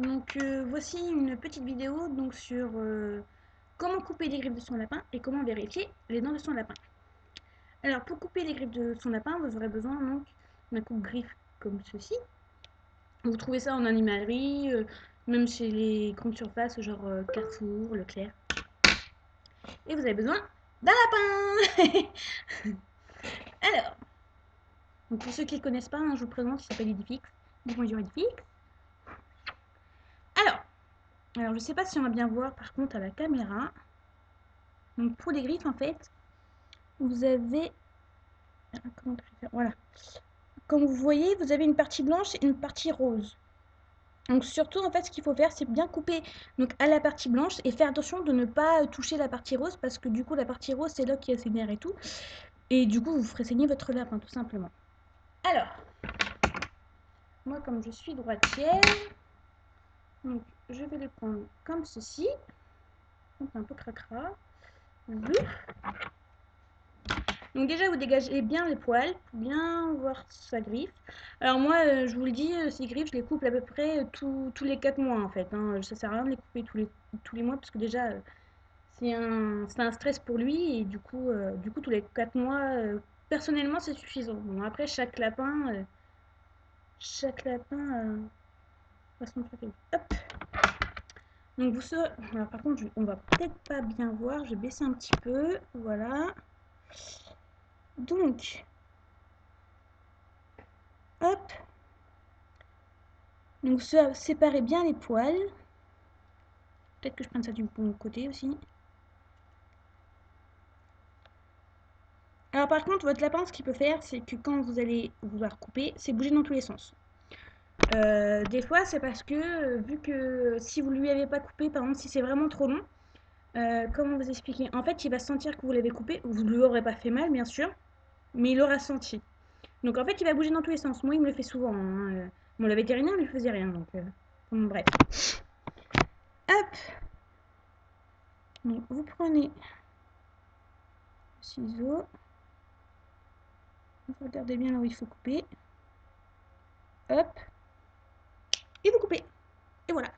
Donc voici une petite vidéo donc, sur comment couper les griffes de son lapin et comment vérifier les dents de son lapin. Alors pour couper les griffes de son lapin, vous aurez besoin donc d'un coupe-griffe comme ceci. Vous trouvez ça en animalerie, même chez les grandes surfaces genre Carrefour, Leclerc. Et vous avez besoin d'un lapin. Alors, donc pour ceux qui ne le connaissent pas, je vous présente, il s'appelle Idifix. Bonjour Idifix. Alors je sais pas si on va bien voir par contre à la caméra. Donc pour les griffes en fait, vous avez, comment faire, voilà, comme vous voyez, vous avez une partie blanche et une partie rose. Donc surtout en fait ce qu'il faut faire c'est bien couper donc à la partie blanche et faire attention de ne pas toucher la partie rose parce que du coup la partie rose c'est là qui a ses nerfs et tout et du coup vous ferez saigner votre lapin tout simplement. Alors moi comme je suis droitière, donc je vais les prendre comme ceci, donc un peu cracra. Donc déjà vous dégagez bien les poils pour bien voir sa griffe. Alors moi je vous le dis, ces griffes je les coupe à peu près tous les 4 mois en fait. Ça sert à rien de les couper tous les mois parce que déjà c'est un stress pour lui et du coup tous les 4 mois personnellement c'est suffisant. Bon après chaque lapin a son truc. Hop. Donc vous serez... Alors par contre on va peut-être pas bien voir, je vais baisser un petit peu, voilà. Donc hop. Donc séparez bien les poils. Peut-être que je prenne ça du bon côté aussi. Alors par contre, votre lapin, ce qu'il peut faire, c'est que quand vous allez vouloir couper, c'est bouger dans tous les sens. Des fois, c'est parce que, vu que si vous lui avez pas coupé, par exemple, si c'est vraiment trop long, comment vous expliquer? En fait, il va sentir que vous l'avez coupé, vous lui aurez pas fait mal, bien sûr, mais il aura senti. Donc en fait, il va bouger dans tous les sens. Moi, il me le fait souvent. Bon, le vétérinaire lui faisait rien, donc bon, bref. Hop. Donc vous prenez le ciseau. Vous regardez bien là où il faut couper. Hop. Et vous coupez. Et voilà.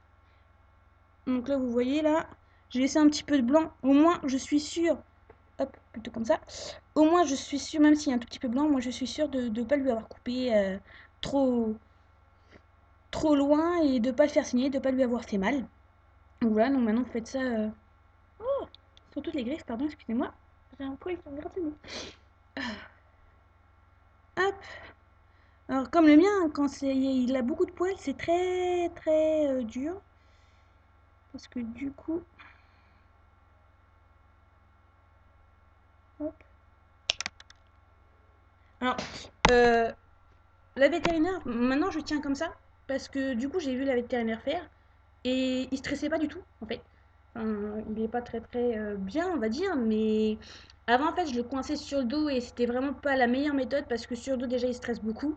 Donc là, vous voyez, là, j'ai laissé un petit peu de blanc. Au moins, je suis sûre. Hop, plutôt comme ça. Au moins, je suis sûre, même s'il y a un tout petit peu blanc, moi, je suis sûre de ne pas lui avoir coupé trop loin et de ne pas le faire saigner, de ne pas lui avoir fait mal. Donc voilà, donc maintenant, vous faites ça oh, sur toutes les griffes, pardon, excusez-moi. J'ai un poil qui me gratte le nez. Hop. Alors, comme le mien, quand il a beaucoup de poils, c'est très, très dur. Parce que du coup... Hop. Alors, la vétérinaire, maintenant je tiens comme ça, parce que du coup j'ai vu la vétérinaire faire, et il stressait pas du tout, en fait. Enfin, il est pas très très bien, on va dire, mais avant en fait je le coinçais sur le dos et c'était vraiment pas la meilleure méthode, parce que sur le dos déjà il stresse beaucoup.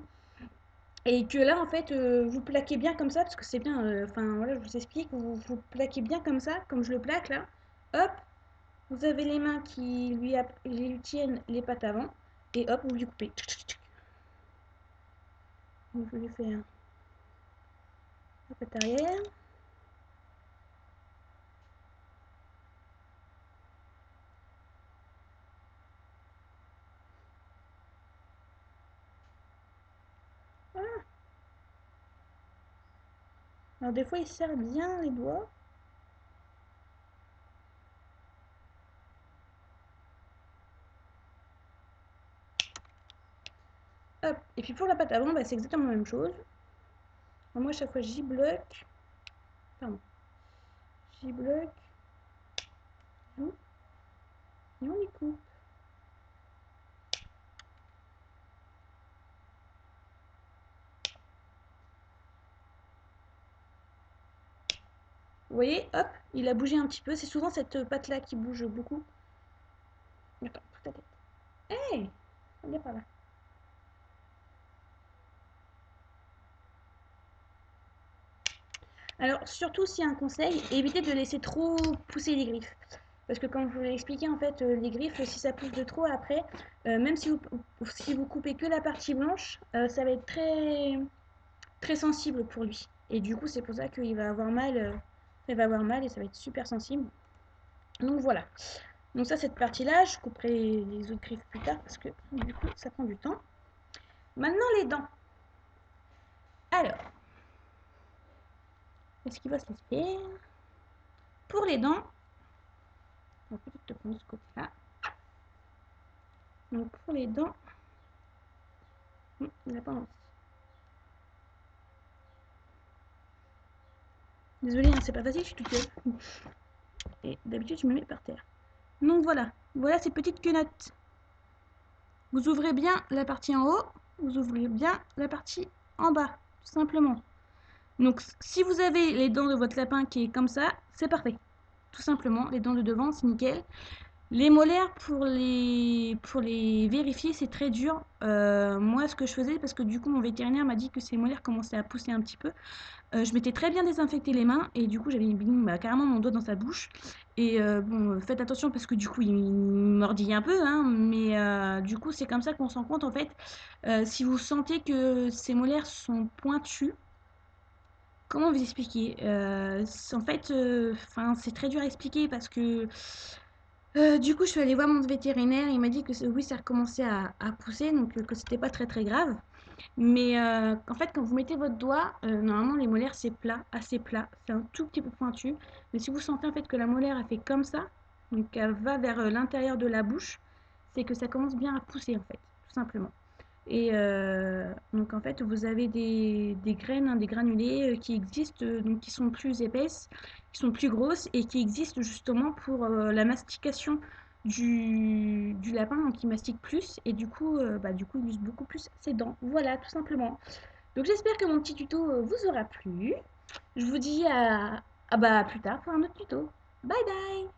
Et que là en fait vous plaquez bien comme ça, parce que c'est bien, enfin voilà je vous explique, vous plaquez bien comme ça, comme je le plaque là, hop, vous avez les mains qui lui tiennent les pattes avant, et hop vous lui coupez. Donc je vais faire la patte arrière. Voilà. Alors des fois il serre bien les doigts. Hop. Et puis pour la pâte avant, bah, c'est exactement la même chose. Alors moi à chaque fois j'y bloque. Pardon. J'y bloque. Et on y coupe. Vous voyez, hop, il a bougé un petit peu. C'est souvent cette pâte là qui bouge beaucoup. Attends, toute la tête. Hey, regarde par là. Alors surtout s'il y a un conseil, évitez de laisser trop pousser les griffes. Parce que comme je vous l'ai expliqué, en fait, les griffes, si ça pousse de trop après, même si vous coupez que la partie blanche, ça va être très, très sensible pour lui. Et du coup, c'est pour ça qu'il va avoir mal. Il va avoir mal et ça va être super sensible. Donc voilà. Donc ça, cette partie-là, je couperai les autres griffes plus tard parce que du coup, ça prend du temps. Maintenant, les dents. Alors, est-ce qu'il va se laisser faire? Pour les dents, on va peut-être te prendre de ce côté-là. Donc pour les dents, il n'a pas envie. Désolée, hein, c'est pas facile, je suis toute seule. Et d'habitude, je me mets par terre. Donc voilà, voilà ces petites quenottes. Vous ouvrez bien la partie en haut, vous ouvrez bien la partie en bas, tout simplement. Donc si vous avez les dents de votre lapin qui est comme ça, c'est parfait. Tout simplement, les dents de devant, c'est nickel. Les molaires, pour les vérifier, c'est très dur. Moi, ce que je faisais, parce que du coup, mon vétérinaire m'a dit que ces molaires commençaient à pousser un petit peu, je m'étais très bien désinfecté les mains et du coup, j'avais mis carrément mon doigt dans sa bouche. Et bon, faites attention parce que du coup, il mordille un peu, hein, mais du coup, c'est comme ça qu'on s'en rend compte en fait. Si vous sentez que ces molaires sont pointus, comment vous expliquer? En fait, c'est très dur à expliquer parce que du coup, je suis allée voir mon vétérinaire. Il m'a dit que oui, ça recommençait à pousser, donc que c'était pas très très grave. Mais en fait, quand vous mettez votre doigt, normalement, les molaires c'est plat, assez plat. C'est un tout petit peu pointu. Mais si vous sentez en fait que la molaire a fait comme ça, donc elle va vers l'intérieur de la bouche, c'est que ça commence bien à pousser en fait, tout simplement. Et donc en fait, vous avez des graines, hein, des granulés qui existent, donc qui sont plus épaisses, qui sont plus grosses et qui existent justement pour la mastication du lapin, donc il mastique plus et du coup il use beaucoup plus ses dents. Voilà, tout simplement. Donc j'espère que mon petit tuto vous aura plu. Je vous dis à plus tard pour un autre tuto. Bye bye!